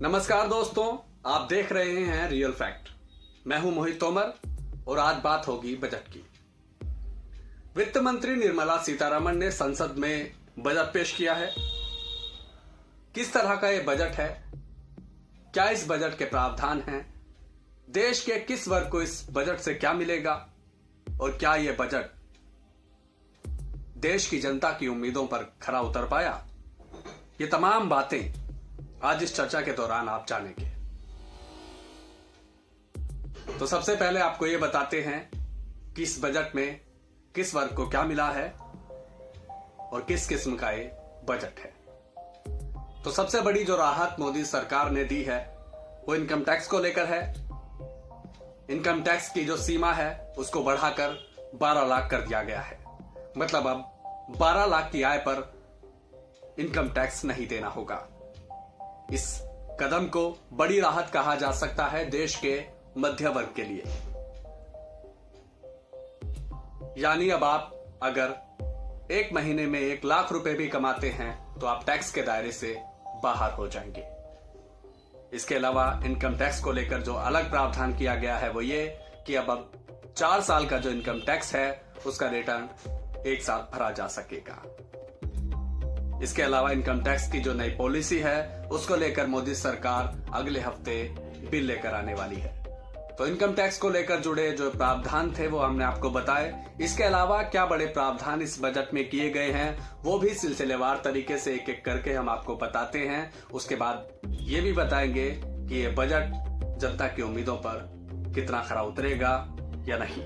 नमस्कार दोस्तों, आप देख रहे हैं रियल फैक्ट। मैं हूं मोहित तोमर और आज बात होगी बजट की। वित्त मंत्री निर्मला सीतारमण ने संसद में बजट पेश किया है। किस तरह का यह बजट है, क्या इस बजट के प्रावधान हैं, देश के किस वर्ग को इस बजट से क्या मिलेगा और क्या यह बजट देश की जनता की उम्मीदों पर खरा उतर पाया, ये तमाम बातें आज इस चर्चा के दौरान आप जानेंगे। तो सबसे पहले आपको यह बताते हैं कि इस बजट में किस वर्ग को क्या मिला है और किस किस्म का ये बजट है। तो सबसे बड़ी जो राहत मोदी सरकार ने दी है वो इनकम टैक्स को लेकर है। इनकम टैक्स की जो सीमा है उसको बढ़ाकर 12 लाख कर दिया गया है। मतलब अब 12 लाख की आय पर इनकम टैक्स नहीं देना होगा। इस कदम को बड़ी राहत कहा जा सकता है देश के मध्य वर्ग के लिए। यानी अब आप अगर एक महीने में 1 लाख रुपए भी कमाते हैं तो आप टैक्स के दायरे से बाहर हो जाएंगे। इसके अलावा इनकम टैक्स को लेकर जो अलग प्रावधान किया गया है वो ये कि अब 4 साल का जो इनकम टैक्स है उसका रिटर्न एक साथ भरा जा सकेगा। इसके अलावा इनकम टैक्स की जो नई पॉलिसी है उसको लेकर मोदी सरकार अगले हफ्ते बिल लेकर आने वाली है। तो इनकम टैक्स को लेकर जुड़े जो प्रावधान थे वो हमने आपको बताए। इसके अलावा क्या बड़े प्रावधान इस बजट में किए गए हैं वो भी सिलसिलेवार तरीके से एक एक करके हम आपको बताते हैं। उसके बाद ये भी बताएंगे कि ये बजट जनता की उम्मीदों पर कितना खरा उतरेगा या नहीं।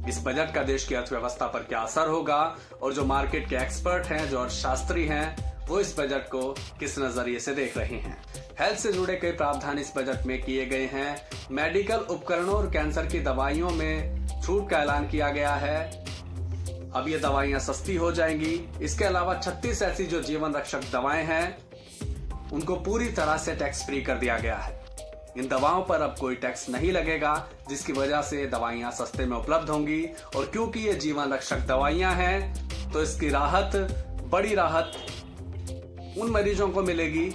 इस बजट का देश की अर्थव्यवस्था पर क्या असर होगा और जो मार्केट के एक्सपर्ट हैं, जो अर्थशास्त्री हैं, वो इस बजट को किस नजरिए से देख रहे हैं। हेल्थ से जुड़े कई प्रावधान इस बजट में किए गए हैं। मेडिकल उपकरणों और कैंसर की दवाइयों में छूट का ऐलान किया गया है। अब ये दवाइयां सस्ती हो जाएंगी। इसके अलावा 36 ऐसी जो जीवन रक्षक दवाएं हैं उनको पूरी तरह से टैक्स फ्री कर दिया गया है। इन दवाओं पर अब कोई टैक्स नहीं लगेगा, जिसकी वजह से दवाइयां सस्ते में उपलब्ध होंगी। और क्योंकि ये जीवन रक्षक दवाइयां हैं तो इसकी राहत, बड़ी राहत उन मरीजों को मिलेगी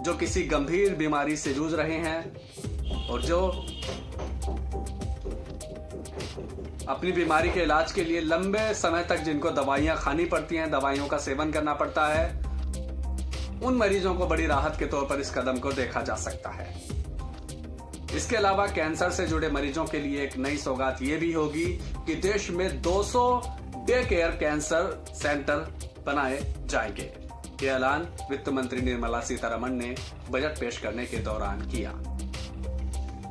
जो किसी गंभीर बीमारी से जूझ रहे हैं और जो अपनी बीमारी के इलाज के लिए लंबे समय तक जिनको दवाइयां खानी पड़ती हैं, दवाइयों का सेवन करना पड़ता है, उन मरीजों को बड़ी राहत के तौर पर इस कदम को देखा जा सकता है। इसके अलावा कैंसर से जुड़े मरीजों के लिए एक नई सौगात ये भी होगी कि देश में 200 डे केयर कैंसर सेंटर बनाए जाएंगे। ये ऐलान वित्त मंत्री निर्मला सीतारमण ने बजट पेश करने के दौरान किया।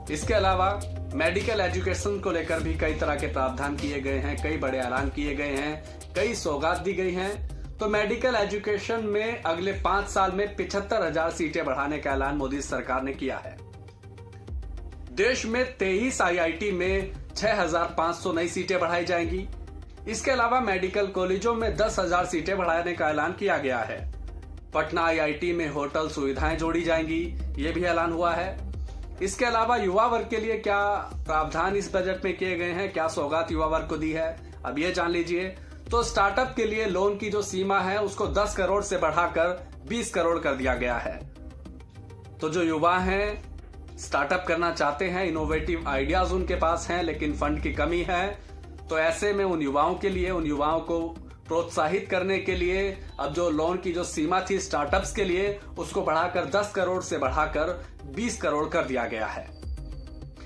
इसके अलावा मेडिकल एजुकेशन को लेकर भी कई तरह के प्रावधान किए गए हैं, कई बड़े ऐलान किए गए हैं, कई सौगात दी गई हैं। तो मेडिकल एजुकेशन में अगले 5 साल में 75,000 सीटें बढ़ाने का ऐलान मोदी सरकार ने किया है। देश में 23 आईआईटी में 6,500 नई सीटें बढ़ाई जाएंगी। इसके अलावा मेडिकल कॉलेजों में 10,000 सीटें बढ़ाने का ऐलान किया गया है। पटना आईआईटी में होटल सुविधाएं जोड़ी जाएंगी, ये भी ऐलान हुआ है। इसके अलावा युवा वर्ग के लिए क्या प्रावधान इस बजट में किए गए हैं, क्या सौगात युवा वर्ग को दी है, अब ये जान लीजिए। तो स्टार्टअप के लिए लोन की जो सीमा है उसको 10 करोड़ से बढ़ाकर 20 करोड़ कर दिया गया है। तो जो युवा हैं, स्टार्टअप करना चाहते हैं, इनोवेटिव आइडियाज उनके पास हैं लेकिन फंड की कमी है, तो ऐसे में उन युवाओं के लिए, उन युवाओं को प्रोत्साहित करने के लिए अब जो लोन की जो सीमा थी स्टार्टअप्स के लिए उसको बढ़ाकर 10 करोड़ से बढ़ाकर 20 करोड़ कर दिया गया है।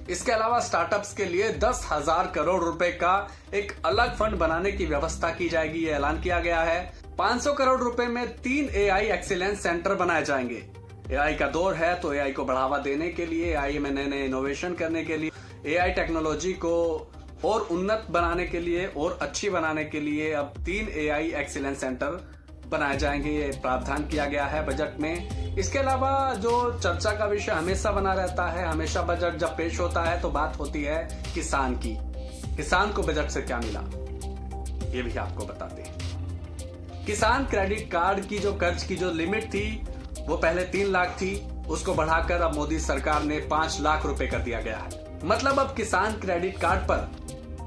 इसके अलावा स्टार्टअप्स के लिए 10,000 करोड़ रुपए का एक अलग फंड बनाने की व्यवस्था की जाएगी, ये ऐलान किया गया है। 500 करोड़ रुपए में 3 एआई एक्सीलेंस सेंटर बनाए जाएंगे। एआई का दौर है तो एआई को बढ़ावा देने के लिए, एआई में नए नए इनोवेशन करने के लिए, एआई टेक्नोलॉजी को और उन्नत बनाने के लिए और अच्छी बनाने के लिए अब 3 एआई एक्सीलेंस सेंटर बनाए जाएंगे, ये प्रावधान किया गया है बजट में। इसके अलावा जो चर्चा का विषय हमेशा बना रहता है, हमेशा बजट जब पेश होता है तो बात होती है किसान की। किसान को बजट से क्या मिला, ये भी आपको बताते हैं। किसान क्रेडिट कार्ड की जो कर्ज की जो लिमिट थी वो पहले 3 लाख थी, उसको बढ़ाकर अब मोदी सरकार ने 5 लाख रुपए कर दिया गया है। मतलब अब किसान क्रेडिट कार्ड पर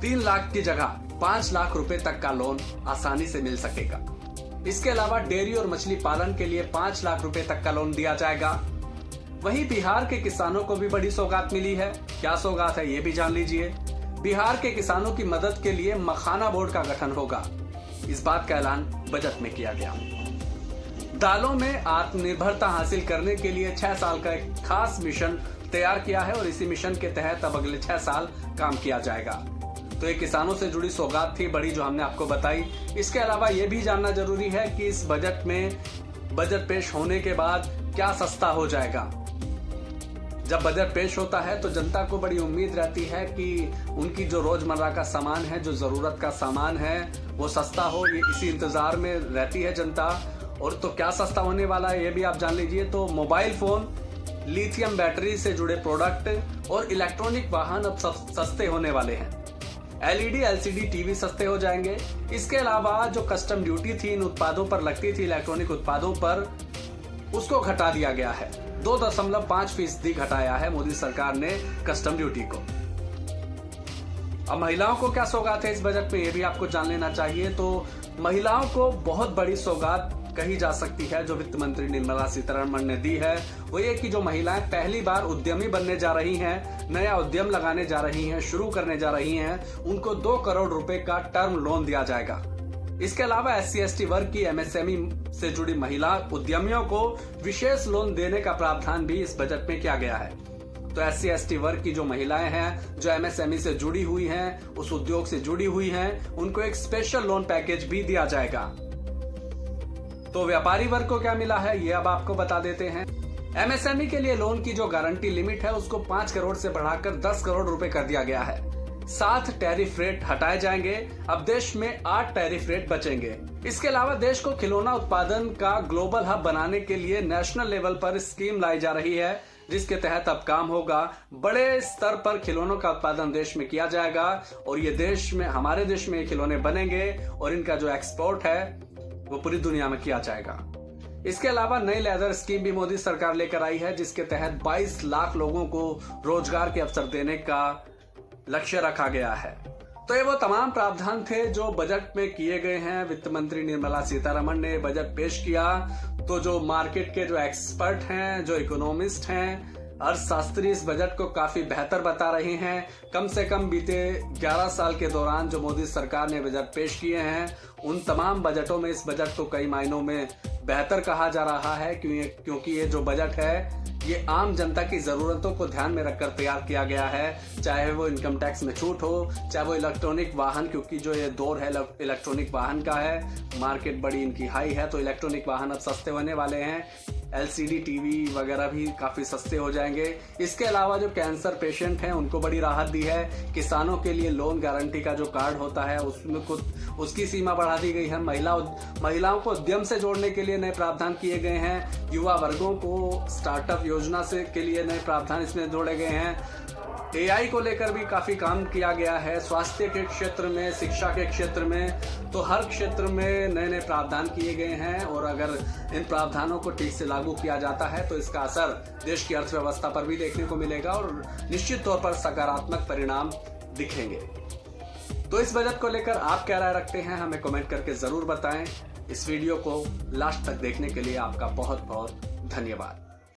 3 लाख की जगह 5 लाख रुपए तक का लोन आसानी से मिल सकेगा। इसके अलावा डेयरी और मछली पालन के लिए 5 लाख रुपए तक का लोन दिया जाएगा। वहीं बिहार के किसानों को भी बड़ी सौगात मिली है। क्या सौगात है ये भी जान लीजिए। बिहार के किसानों की मदद के लिए मखाना बोर्ड का गठन होगा। इस बात का ऐलान बजट में किया गया। दालों में आत्मनिर्भरता हासिल करने के लिए 6 साल का एक खास मिशन तैयार किया है और इसी मिशन के तहत अब अगले 6 साल काम किया जाएगा। तो ये किसानों से जुड़ी सौगात थी बड़ी जो हमने आपको बताई। इसके अलावा ये भी जानना जरूरी है कि इस बजट में बजट पेश होने के बाद क्या सस्ता हो जाएगा। जब बजट पेश होता है तो जनता को बड़ी उम्मीद रहती है कि उनकी जो रोजमर्रा का सामान है, जो जरूरत का सामान है, वो सस्ता हो। ये इसी इंतजार में रहती है जनता। और तो क्या सस्ता होने वाला है ये भी आप जान लीजिए। तो मोबाइल फोन, लिथियम बैटरी से जुड़े प्रोडक्ट और इलेक्ट्रॉनिक वाहन अब सस्ते होने वाले हैं। एलईडी एलसीडी टीवी सस्ते हो जाएंगे। इसके अलावा जो कस्टम ड्यूटी थी इन उत्पादों पर लगती थी, इलेक्ट्रॉनिक उत्पादों पर, उसको घटा दिया गया है। 2.5% घटाया है मोदी सरकार ने कस्टम ड्यूटी को। अब महिलाओं को क्या सौगात है इस बजट में ये भी आपको जान लेना चाहिए। तो महिलाओं को बहुत बड़ी सौगात कही जा सकती है जो वित्त मंत्री निर्मला सीतारमण ने दी है, वो ये कि जो महिलाएं पहली बार उद्यमी बनने जा रही हैं, नया उद्यम लगाने जा रही हैं, शुरू करने जा रही हैं, उनको 2 करोड़ रुपए का टर्म लोन दिया जाएगा। इसके अलावा SC/ST वर्ग की MSME से जुड़ी महिला उद्यमियों को विशेष लोन देने का प्रावधान भी इस बजट में किया गया है। तो SC/ST वर्ग की जो महिलाएं हैं, जो MSME से जुड़ी हुई हैं, उस उद्योग से जुड़ी हुई हैं, उनको एक स्पेशल लोन पैकेज भी दिया जाएगा। तो व्यापारी वर्ग को क्या मिला है ये अब आपको बता देते हैं। MSME के लिए लोन की जो गारंटी लिमिट है उसको 5 करोड़ से बढ़ाकर 10 करोड़ रुपए कर दिया गया है। 7 टैरिफ रेट हटाए जाएंगे। अब देश में 8 टैरिफ रेट बचेंगे। इसके अलावा देश को खिलौना उत्पादन का ग्लोबल हब बनाने के लिए नेशनल लेवल पर स्कीम लाई जा रही है, जिसके तहत अब काम होगा। बड़े स्तर पर खिलौनों का उत्पादन देश में किया जाएगा और ये देश में, हमारे देश में खिलौने बनेंगे और इनका जो एक्सपोर्ट है वो पूरी दुनिया में किया जाएगा। इसके अलावा नई लेदर स्कीम भी मोदी सरकार लेकर आई है, जिसके तहत 22 लाख लोगों को रोजगार के अवसर देने का लक्ष्य रखा गया है। तो ये वो तमाम प्रावधान थे जो बजट में किए गए हैं। वित्त मंत्री निर्मला सीतारमण ने बजट पेश किया तो जो मार्केट के जो एक्सपर्ट हैं, जो इकोनॉमिस्ट हैं, अर्थशास्त्री इस बजट को काफी बेहतर बता रहे हैं। कम से कम बीते 11 साल के दौरान जो मोदी सरकार ने बजट पेश किए हैं उन तमाम बजटों में इस बजट को कई मायनों में बेहतर कहा जा रहा है, क्योंकि ये जो बजट है ये आम जनता की जरूरतों को ध्यान में रखकर तैयार किया गया है। चाहे वो इनकम टैक्स में छूट हो, चाहे वो इलेक्ट्रॉनिक वाहन, क्योंकि जो ये दौर है इलेक्ट्रॉनिक वाहन का है, मार्केट बड़ी इनकी हाई है, तो इलेक्ट्रॉनिक वाहन अब सस्ते होने वाले हैं। LCD टीवी वगैरह भी काफी सस्ते हो जाएंगे। इसके अलावा जो कैंसर पेशेंट हैं उनको बड़ी राहत दी है। किसानों के लिए लोन गारंटी का जो कार्ड होता है उसमें उसकी सीमा बढ़ा दी गई है। महिलाओं को उद्यम से जोड़ने के लिए नए प्रावधान किए गए हैं। युवा वर्गों को स्टार्टअप योजना से के लिए नए प्रावधान इसमें जोड़े गए हैं। AI को लेकर भी काफी काम किया गया है। स्वास्थ्य के क्षेत्र में, शिक्षा के क्षेत्र में, तो हर क्षेत्र में नए नए प्रावधान किए गए हैं और अगर इन प्रावधानों को ठीक से लागू किया जाता है तो इसका असर देश की अर्थव्यवस्था पर भी देखने को मिलेगा और निश्चित तौर पर सकारात्मक परिणाम दिखेंगे। तो इस बजट को लेकर आप क्या राय रखते हैं हमें कमेंट करके जरूर बताएं। इस वीडियो को लास्ट तक देखने के लिए आपका बहुत बहुत धन्यवाद।